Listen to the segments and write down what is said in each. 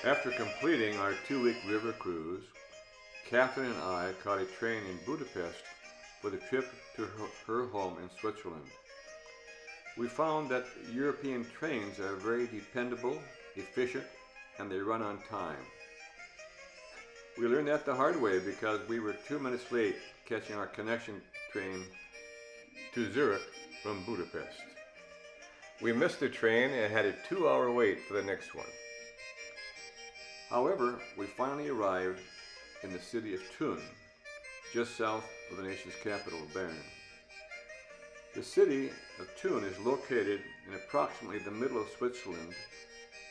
After completing our 2-week river cruise, Catherine and I caught a train in Budapest for the trip to her home in Switzerland. We found that European trains are very dependable, efficient, and they run on time. We learned that the hard way because we were 2 minutes late catching our connection train to Zurich from Budapest. We missed the train and had a 2-hour wait for the next one. However, we finally arrived in the city of Thun, just south of the nation's capital, Bern. The city of Thun is located in approximately the middle of Switzerland,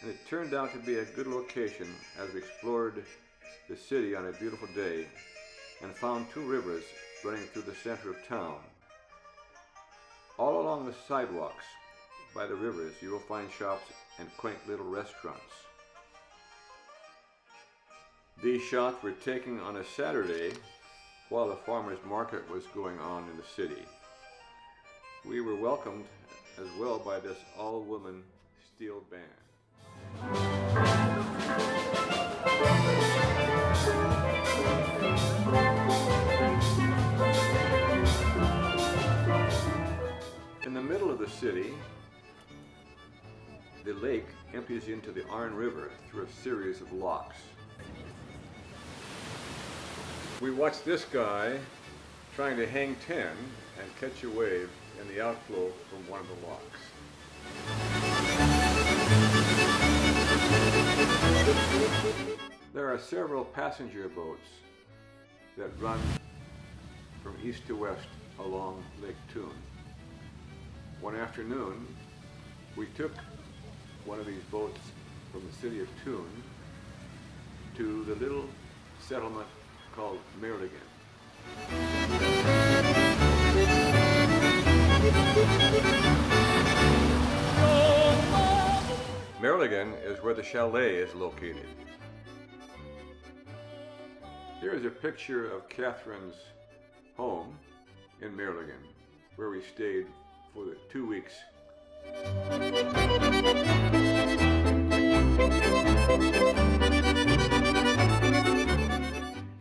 and it turned out to be a good location as we explored the city on a beautiful day and found 2 rivers running through the center of town. All along the sidewalks by the rivers, you will find shops and quaint little restaurants. These shots were taken on a Saturday while the farmers' market was going on in the city. We were welcomed as well by this all-woman steel band. In the middle of the city, the lake empties into the Arn River through a series of locks. We watched this guy trying to hang 10 and catch a wave in the outflow from one of the locks. There are several passenger boats that run from east to west along Lake Thun. One afternoon, we took one of these boats from the city of Thun to the little settlement called Merligen. Merligen is where the chalet is located. Here is a picture of Catherine's home in Merligen, where we stayed for the 2 weeks.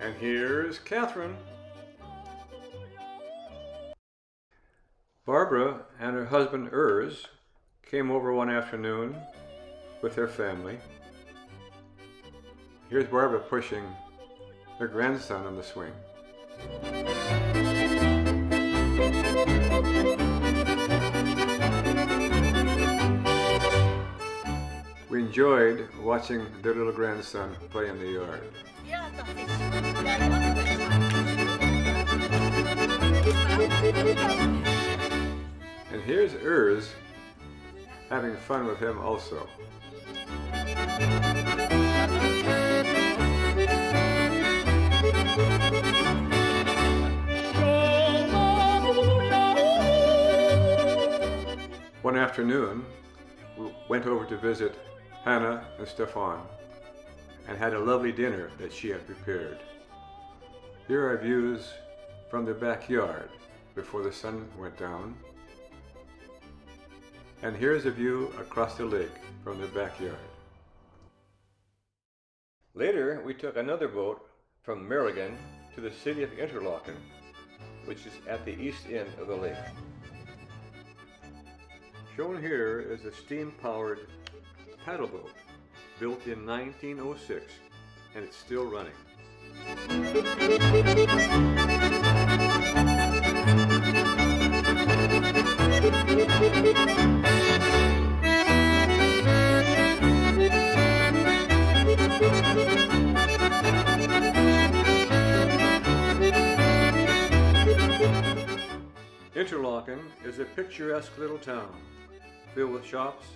And here's Catherine. Barbara and her husband Urs came over one afternoon with their family. Here's Barbara pushing her grandson on the swing. We enjoyed watching their little grandson play in the yard. And here's Urs having fun with him also. One afternoon, we went over to visit Hannah and Stefan and had a lovely dinner that she had prepared. Here are views from the backyard before the sun went down. And here's a view across the lake from the backyard. Later, we took another boat from Merligen to the city of Interlaken, which is at the east end of the lake. Shown here is a steam-powered paddle boat built in 1906, and it's still running. Interlaken is a picturesque little town filled with shops,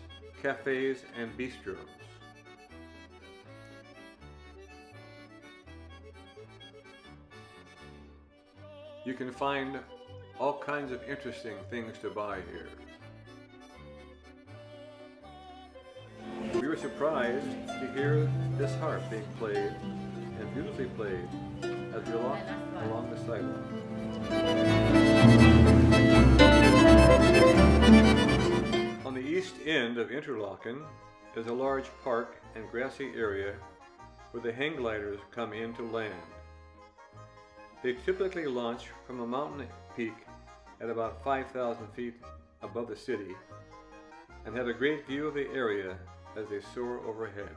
cafes, and bistros. You can find all kinds of interesting things to buy here. We were surprised to hear this harp being played, and beautifully played, as we walked along the sidewalk. On the east end of Interlaken is a large park and grassy area where the hang gliders come in to land. They typically launch from a mountain peak at about 5,000 feet above the city and have a great view of the area as they soar overhead.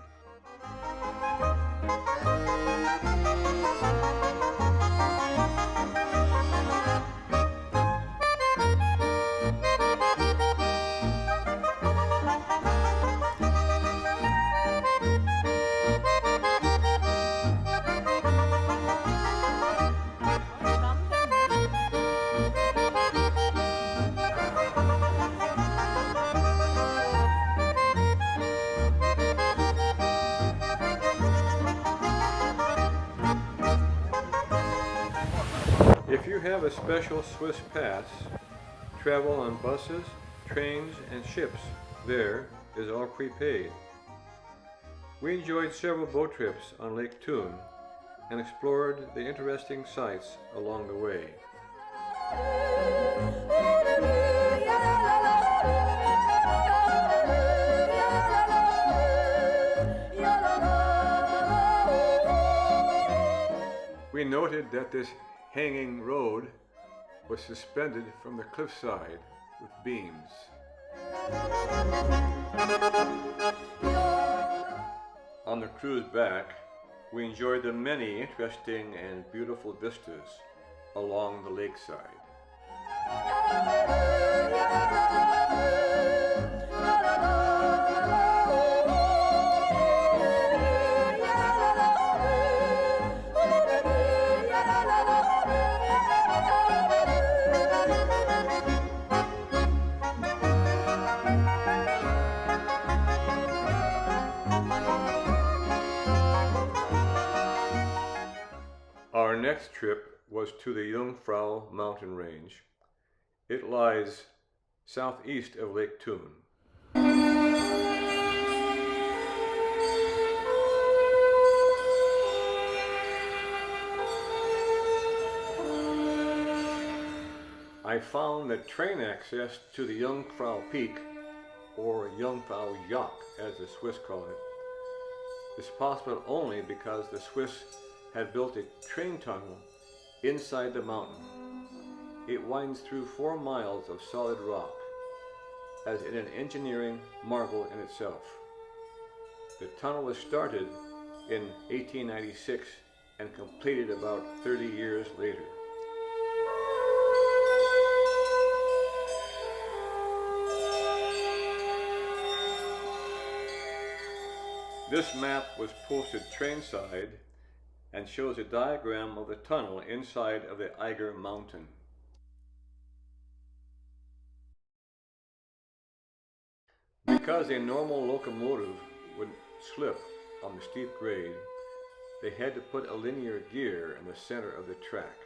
If you have a special Swiss pass, travel on buses, trains, and ships there is all prepaid. We enjoyed several boat trips on Lake Thun and explored the interesting sights along the way. We noted that this hanging road was suspended from the cliffside with beams. On the cruise back, we enjoyed the many interesting and beautiful vistas along the lakeside. Our next trip was to the Jungfrau mountain range. It lies southeast of Lake Thun. I found that train access to the Jungfrau Peak, or Jungfrau Joch as the Swiss call it, is possible only because the Swiss had built a train tunnel inside the mountain. It winds through 4 miles of solid rock, as in an engineering marvel in itself. The tunnel was started in 1896 and completed about 30 years later. This map was posted trainside and shows a diagram of the tunnel inside of the Eiger Mountain. Because a normal locomotive would slip on the steep grade, they had to put a linear gear in the center of the track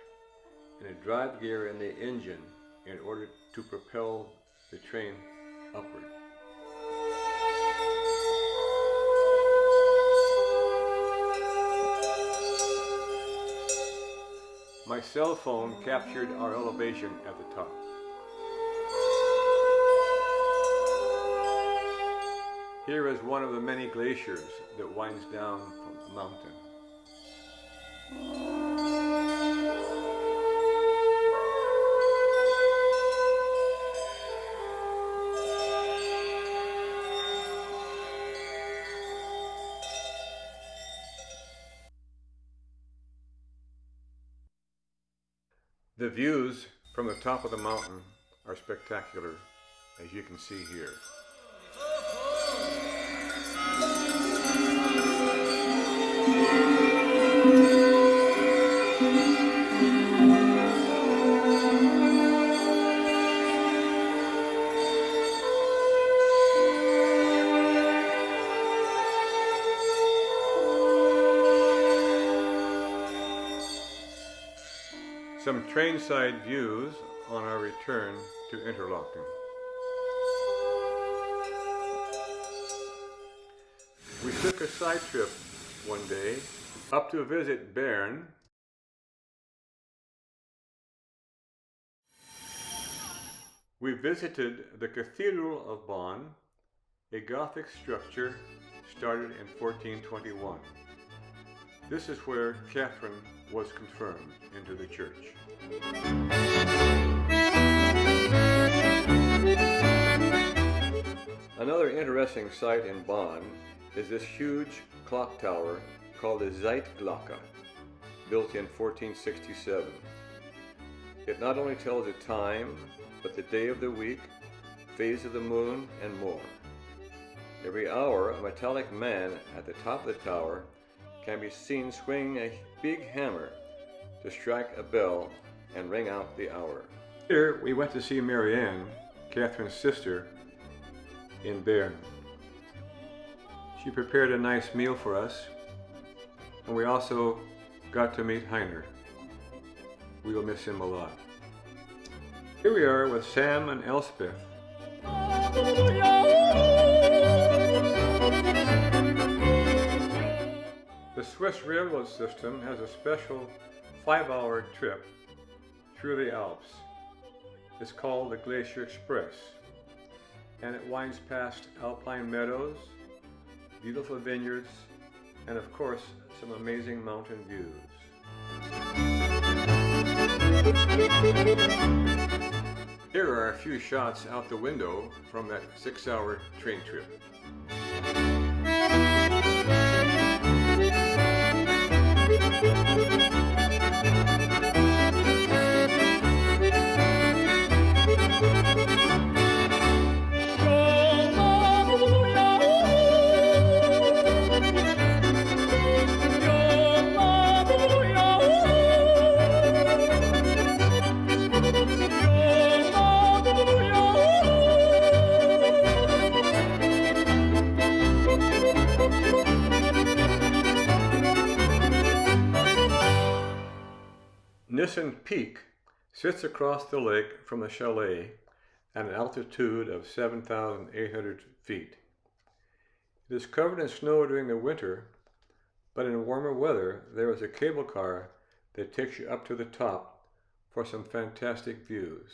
and a drive gear in the engine in order to propel the train upward. My cell phone captured our elevation at the top. Here is one of the many glaciers that winds down from the mountain. The views from the top of the mountain are spectacular, as you can see here. Some train-side views on our return to Interlaken. We took a side trip one day up to visit Bern. We visited the Cathedral of Bonn, a Gothic structure started in 1421. This is where Catherine was confirmed into the church. Another interesting site in Bonn is this huge clock tower called the Zeitglocke, built in 1467. It not only tells the time, but the day of the week, phase of the moon, and more. Every hour, a metallic man at the top of the tower can be seen swinging a big hammer to strike a bell and ring out the hour. Here we went to see Marianne, Catherine's sister, in Bern. She prepared a nice meal for us, and we also got to meet Heiner. We will miss him a lot. Here we are with Sam and Elspeth. The Swiss railroad system has a special 5-hour trip through the Alps. It's called the Glacier Express, and it winds past alpine meadows, beautiful vineyards, and of course, some amazing mountain views. Here are a few shots out the window from that 6-hour train trip. Nissen Peak sits across the lake from the chalet at an altitude of 7,800 feet. It is covered in snow during the winter, but in warmer weather there is a cable car that takes you up to the top for some fantastic views.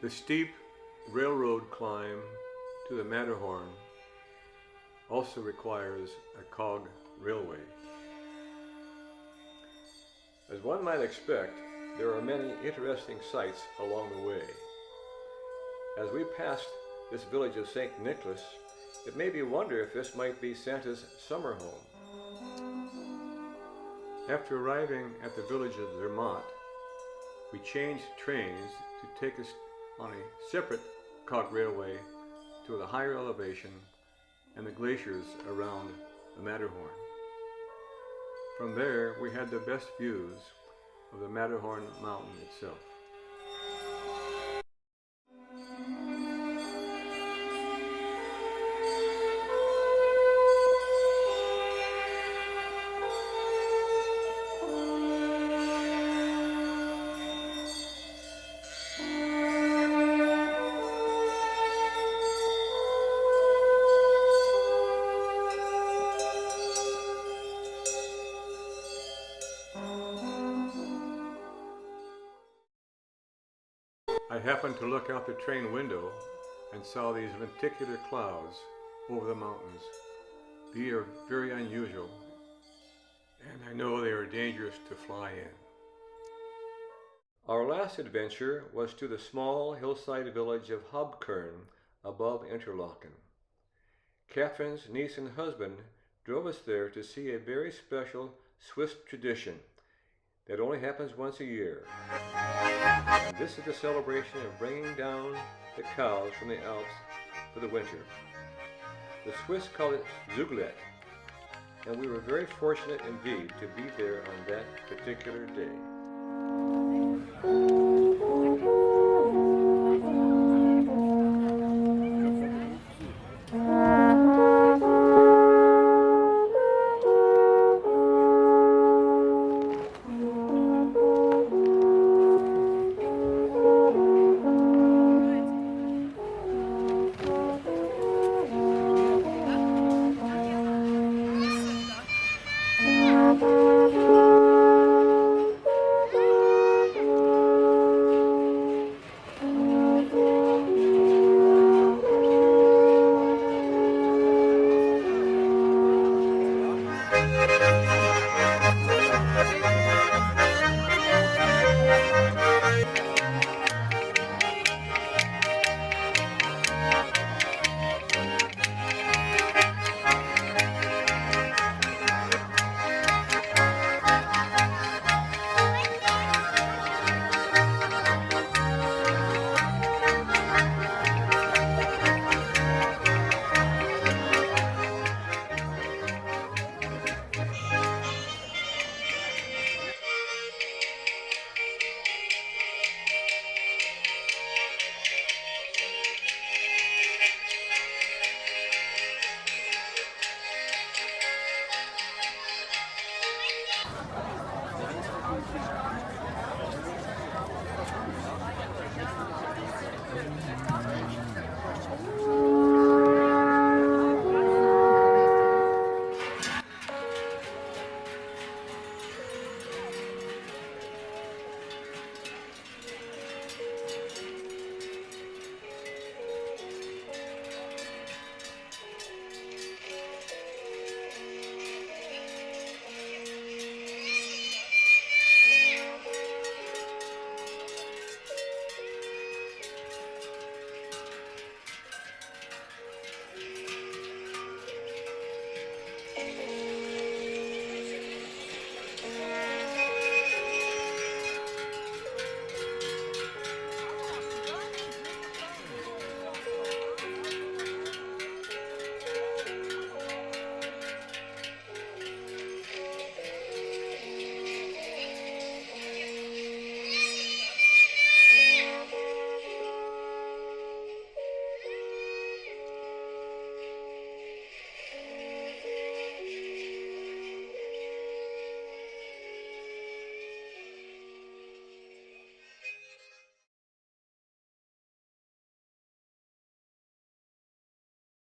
The steep railroad climb to the Matterhorn also requires a cog railway. As one might expect, there are many interesting sights along the way. As we passed this village of St. Nicholas, it made me wonder if this might be Santa's summer home. After arriving at the village of Zermatt, we changed trains to take us on a separate cog railway to the higher elevation and the glaciers around the Matterhorn. From there, we had the best views of the Matterhorn mountain itself. I happened to look out the train window and saw these lenticular clouds over the mountains. These are very unusual, and I know they are dangerous to fly in. Our last adventure was to the small hillside village of Hobkern above Interlaken. Catherine's niece and husband drove us there to see a very special Swiss tradition that only happens once a year. And this is the celebration of bringing down the cows from the Alps for the winter. The Swiss call it Zuglet, and we were very fortunate indeed to be there on that particular day.